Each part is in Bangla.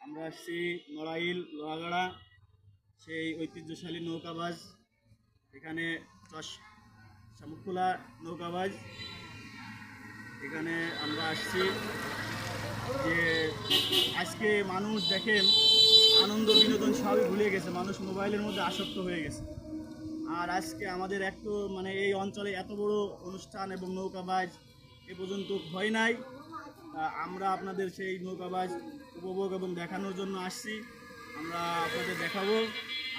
আমরা আসছি নড়াইল লোহাগাড়া সেই ঐতিহ্যশালী নৌকাবাজ। এখানে শামুকখোলা নৌকাবাজ। এখানে আমরা আসছি যে আজকে মানুষ দেখেন আনন্দ বিনোদন সবই ভুলে গেছে, মানুষ মোবাইলের মধ্যে আসক্ত হয়ে গেছে। আর আজকে আমাদের একটু মানে এই অঞ্চলে এত বড় অনুষ্ঠান এবং নৌকাবাজ এ পর্যন্ত হয় নাই। আমরা আপনাদের সেই নৌকাবাজ উপভোগ এবং দেখানোর জন্য আসছি। আমরা আপনাদের দেখাবো।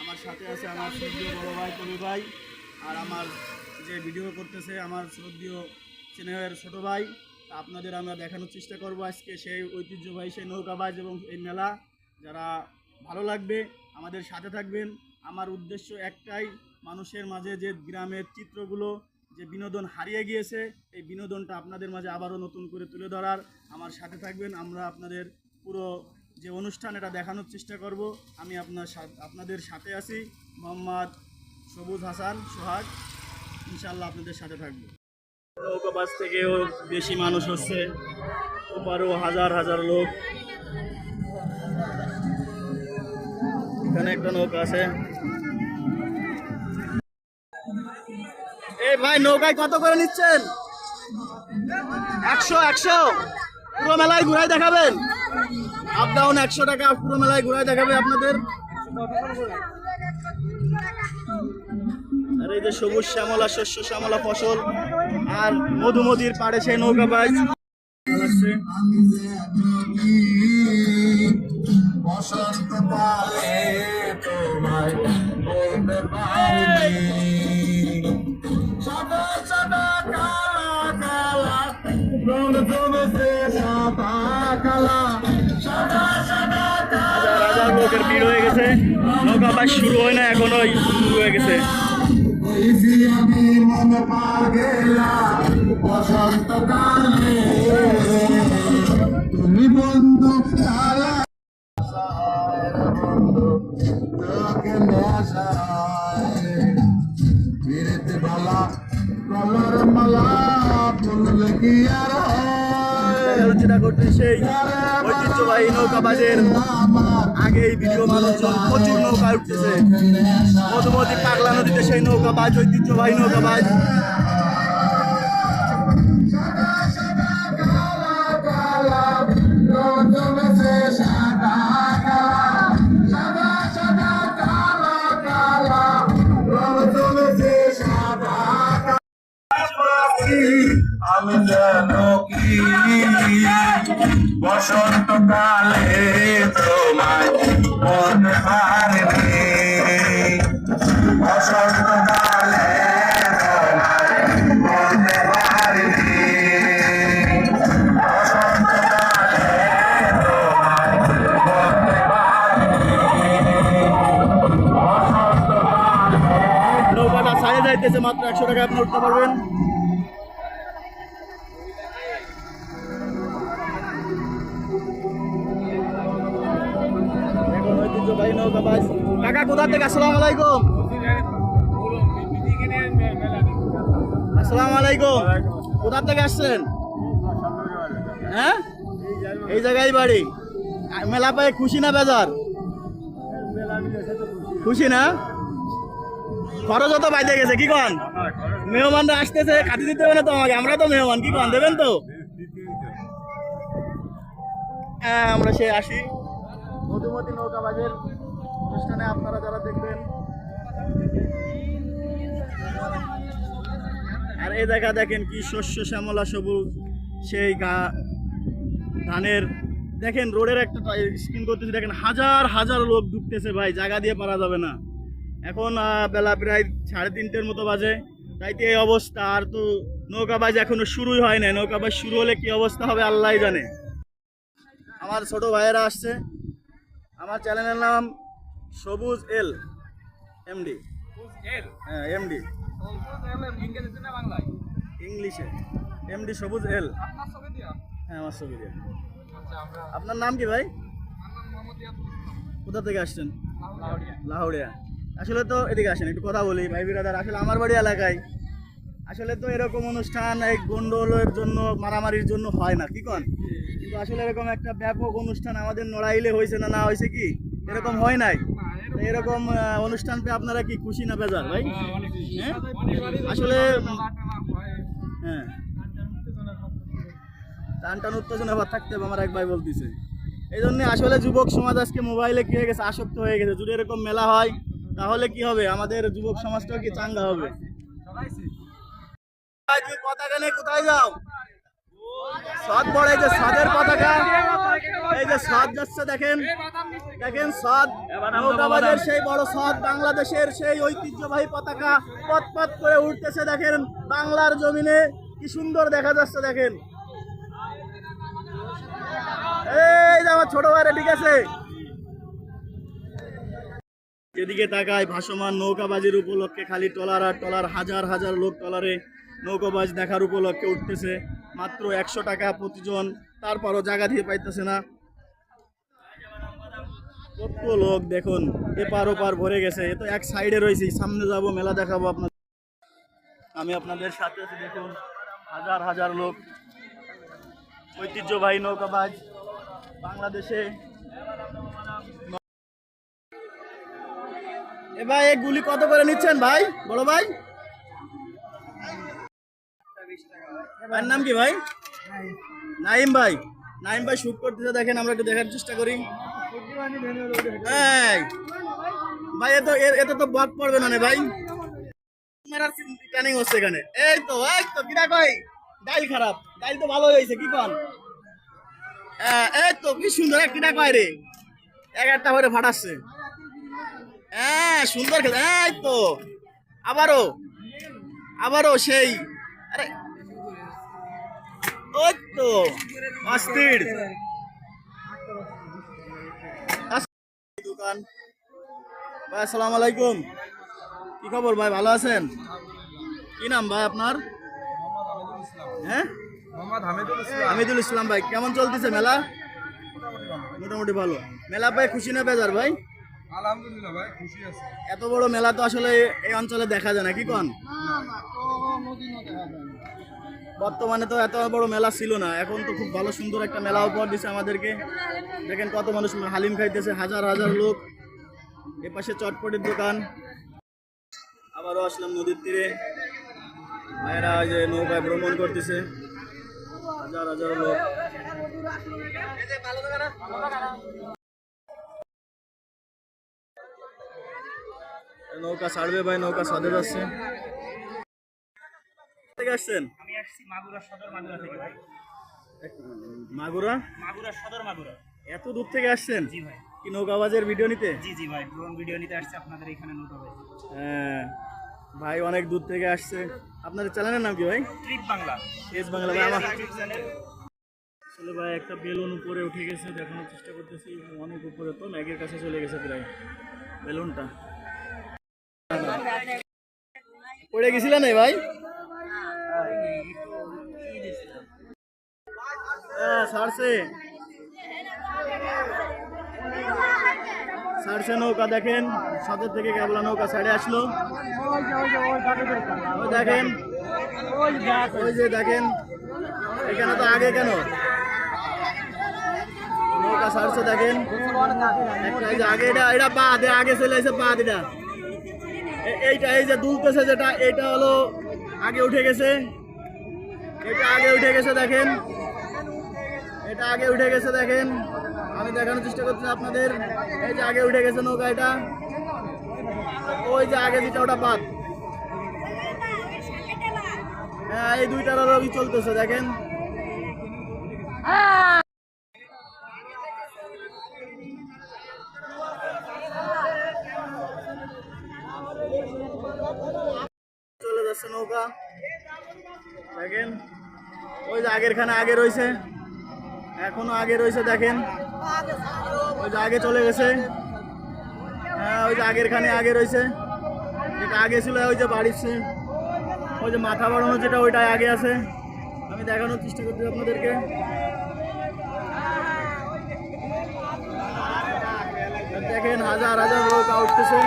আমার সাথে আছে আমার শ্রদ্ধেয় বড় ভাই কবি ভাই, আর আমার যে ভিডিও করতেছে আমার শ্রদ্ধেয় স্নেহের ছোট ভাই। আপনাদের আমরা দেখানোর চেষ্টা করব আজকে সেই ঐতিহ্যবাহী সেই নৌকাবাজ এবং এই মেলা। যারা ভালো লাগবে আমাদের সাথে থাকবেন। আমার উদ্দেশ্য একটাই, মানুষের মাঝে যে গ্রামের চিত্রগুলো যে বিনোদন হারিয়ে গিয়েছে এই বিনোদনটা আপনাদের মাঝে আবারও নতুন করে তুলে ধরার। আমার সাথে থাকবেন। আমরা আপনাদের পুরো যে অনুষ্ঠান এটা দেখানোর চেষ্টা করব। আমি আপনাদের সাথে আছি, মোহাম্মদ সবুজ হাসান সোহাগ। ইনশাল্লাহ আপনাদের সাথে থাকবো। নৌকাবাজ থেকেও বেশি মানুষ হচ্ছে, ওপারেও হাজার হাজার লোক। এখানে একটা নৌকা আছে। এই ভাই নৌকায় কত করে নিচ্ছেন? 100 পুরো মেলায় ঘুরাই দেখাবেন। আপ ডাউন 100 টাকা পুরো মেলায় ঘুরাই দেখাবে আপনাদের। আর এই যে সবুজ শ্যামলা শস্য শ্যামলা ফসল আর মধুমতির পাড়ে সেই নৌকাবাজ হাজার লোকের ভিড় হয়ে গেছে। নৌকাবাজ শুরু হয় না, এখনোই শুরু হয়ে গেছে। তুমি বন্ধু আলোচনা করতে সেই ঐতিহ্যবাহী নৌকাবাজের আগে এই ভিডিও মানুষজন প্রচুর নৌকা উঠতেছে। মধুমতি পাগলা নদীতে সেই নৌকাবাজ, ঐতিহ্যবাহী নৌকাবাজ। আমি যেন কি বসন্তকালে তোমায় মনে পারিনি, বসন্তকালে তোমায় মনে পারিনি, বসন্তকালে তোমায় মনে পারিনি। নৌকাটা ছাড়ে যাইতেছে, মাত্র 100 টাকা আপনি উঠতে পারবেন। ঐতিহ্যবাহী নৌকাবাজ। কাকা কোথা থেকে? আসসালামু আলাইকুম। আসসালামু আলাইকুম। কোথা থেকে আসছেন? হ্যাঁ, এই জায়গায় বাড়ি। মেলা পায়ে খুশি না বেজার? খুশি না? খরচও তো বাইতে গেছে, কি কন? মেহমানরা আসতেছে, কাটি দিতে হবে না তো আমাকে? আমরা তো মেহমান, কি কন, দেবেন তো? হ্যাঁ, আমরা সে আসি মধুমতি নৌকাবাজের অনুষ্ঠানে। আপনারা যারা দেখবেন, আর এই জায়গা দেখেন কি শস্য শ্যামলা সবুজ সেই ধানের। দেখেন রোডের একটা স্ক্রিন করতেছে, দেখেন হাজার হাজার লোক ঢুকতেছে ভাই, জায়গা দিয়ে পারা যাবে না। এখন বেলা প্রায় 3:30 মতো বাজে, তাইতে এই অবস্থা। আর তো নৌকাবাজ এখনো শুরুই হয় না। নৌকাবাজ শুরু হলে কি অবস্থা হবে আল্লাহ জানে। আমার ছোট ভাইয়েরা আসছে। আমার চ্যানেলের নাম সবুজ এল এমডি। হ্যাঁ, এমডি ইংলিশে, এমডি সবুজ এল। হ্যাঁ, আমার ছবি দিয়ে। আপনার নাম কি ভাই? কোথা থেকে আসছেন? লাহোরিয়া। আসলে তো এদিকে আসেন, একটু কথা বলি ভাই বিরাদার। আসলে আমার বাড়ি এলাকায় আসলে তো এরকম অনুষ্ঠান এই গন্ডগোলের জন্য, মারামারির জন্য হয় না, কি কন? কিন্তু আসলে এরকম একটা ব্যাপক অনুষ্ঠান আমাদের নড়াইলে হয়েছে না, না হয়েছে কি এরকম হয় নাই? তো এরকম অনুষ্ঠান পেয়ে আপনারা কি খুশি না বেজার ভাই? হ্যাঁ আসলে হ্যাঁ টান টান উত্তেজনা আবার থাকতে হবে, আমার এক ভাই বলতেছে। এই জন্য আসলে যুবক সমাজ আজকে মোবাইলে কি হয়ে গেছে, আসক্ত হয়ে গেছে। যদি এরকম মেলা হয় তাহলে কি হবে, আমাদের যুবক সমাজটাও কি চাঙ্গা হবে। ভাই, তুমি পতাকা নিয়ে কোথায় যাও? সদ বড়, এই যে সদের পতাকা, এই যে সদ যাচ্ছে দেখেন, দেখেন সদ নৌকাবাজের সেই বড় সদ, বাংলাদেশের সেই ঐতিহ্যবাহী পতাকা পথ পথ করে উঠতেছে দেখেন বাংলার জমিনে, কি সুন্দর দেখা যাচ্ছে দেখেন। এই যে আমার ছোট ভাইরা ঠিক আছে, যেদিকে তাকায় ভাসমান নৌকাবাজির উপলক্ষে খালি ট্রলার আর ট্রলার, হাজার হাজার লোক ট্রলারে নৌকাবাজ দেখার উপলক্ষে উঠতেছে। মাত্র 100 টাকা প্রতিজন, তারপরও জায়গা দিয়ে পাইতেছে না। কত লোক দেখুন, এপার ওপার ভরে গেছে। এ তো এক সাইডে রয়েছে, সামনে যাব মেলা দেখাবো আপনাদের, আমি আপনাদের সাথে আছি। দেখুন হাজার হাজার লোক, ঐতিহ্যবাহী নৌকাবাজ বাংলাদেশে। এ ভাই, এই গুলি কত করে নিচ্ছেন ভাই, বড় ভাই? ভাইয়ের নাম কি ভাই? নাইম ভাই। নাইম ভাই শুট করতেছে দেখেন, আমরা একটু দেখার চেষ্টা করি। এই ভাই, এত তো বাদ পড়বে না ভাই, ট্রেনিং হচ্ছে এখানে। এই তো কিরা কই, ডাইল খারাপ, ডাইল তো ভালো হয়েছে কি কন? এই তো কি সুন্দর কিরা কয় রে, 11টা করে ফাটাচ্ছে। হ্যাঁ সুন্দর খেতে। এই তো আবারও সেই, আরে ওই তো অস্থির দোকান। ভাই আসসালামু আলাইকুম, কি খবর ভাই, ভালো আছেন? কি নাম ভাই আপনার? হ্যাঁ হামিদুল ইসলাম ভাই। কেমন চলতেছে মেলা? মোটামুটি ভালো। মেলা ভাই খুশি না বেজার ভাই? আলহামদুলিল্লাহ ভাই, খুশি আছি। এত বড় মেলা তো আসলে এই অঞ্চলে দেখা যায় না, কি কন? বর্তমানে তো এত বড় মেলা ছিল না, এখন তো খুব ভালো সুন্দর একটা মেলা উপহার দিচ্ছে আমাদেরকে। দেখেন কত মানুষ হালিম খাইতেছে, হাজার হাজার লোক। এ পাশে চটপটের দোকান। আবারও আসলাম নদীর তীরে, ভাইয়েরা ওই যে নৌকায় ভ্রমণ করতেছে, হাজার হাজার লোক। নৌকা ছাড়বে ভাই, নৌকা সাদে যাচ্ছে। থেকে আসছেন? আমি আসছি মাগুরা সদর মাগুরা থেকে ভাই। মাগুরা? মাগুরা সদর মাগুরা। এত দূর থেকে আসছেন? জি ভাই। কি নৌকাবাজের ভিডিও নিতে? জি জি ভাই, ড্রোন ভিডিও নিতে আসছে আপনাদের এখানে নৌকা ভাই। হ্যাঁ ভাই, অনেক দূর থেকে আসছে। আপনাদের চ্যানেলের নাম কি ভাই? ট্রিপ বাংলা। এস বাংলা ভাই। আমার ইউটিউব চ্যানেল। আসলে ভাই একটা বেলুন উপরে উঠে গেছে, দেখানোর চেষ্টা করতেছি। অনেক উপরে, তো ম্যাগের কাছে চলে গেছে প্রায় বেলুনটা। পড়ে গেছিলেন এই ভাই? হ্যাঁ ছাড়ছে নৌকা। দেখেন সাদের থেকে কেবলা নৌকা ছাড়ে আসলো। ওই দেখেন, ওই যে দেখেন, এখানে তো আগে কেন নৌকা ছাড়ছে দেখেন। একটা এই যে আগে, এটা বাদ, আগে চলে এসে বাদ। এইটা এই যে দুলতেছে যেটা, এটা হলো আগে উঠে গেছে। এটা আগে উঠে গেছে দেখেন, এটা আগে উঠে গেছে দেখেন। আমি দেখানোর চেষ্টা করছি আপনাদের। এই যে আগে উঠে গেছে নৌকা, এটা ওই যে আগে যেটা ওটা বাদ। হ্যাঁ এই দুইটার রবি চলতেছে দেখেন। চলে যাচ্ছে নৌকা দেখেন। ওই যে আগের খানে আগে রয়েছে, এখনো আগে রয়েছে দেখেন। ওই যে আগে চলে গেছে। হ্যাঁ ওই যে আগের খানে আগে রয়েছে, যেটা আগে ছিল ওই যে বাড়িছে, ওই যে মাথা বাড়ানো যেটা ওইটাই আগে আছে। আমি দেখানোর চেষ্টা করছি আপনাদেরকে। দেখেন হাজার হাজার লোক উঠতেছে।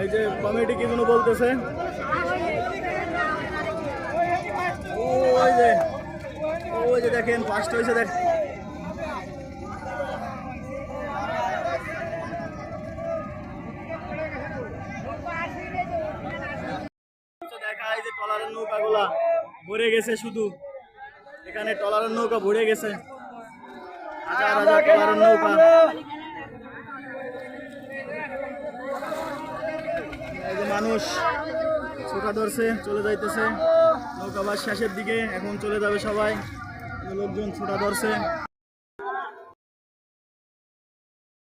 এই যে কমিটি কি কোনো বলতেছে। দেখেন ফার্স্ট হয়েছে দেখ দেখা এই যে ট্রলারের নৌকাগুলা ভরে গেছে শুধু এখানে ট্রলারের নৌকা ভরে গেছে হাজার হাজার ট্রলারের নৌকা এই যে মানুষ ছোটা ধরছে চলে যাইতেছে নৌকা বাস শেষের দিকে এখন চলে যাবে সবাই লোকজন ছোটা ধরছে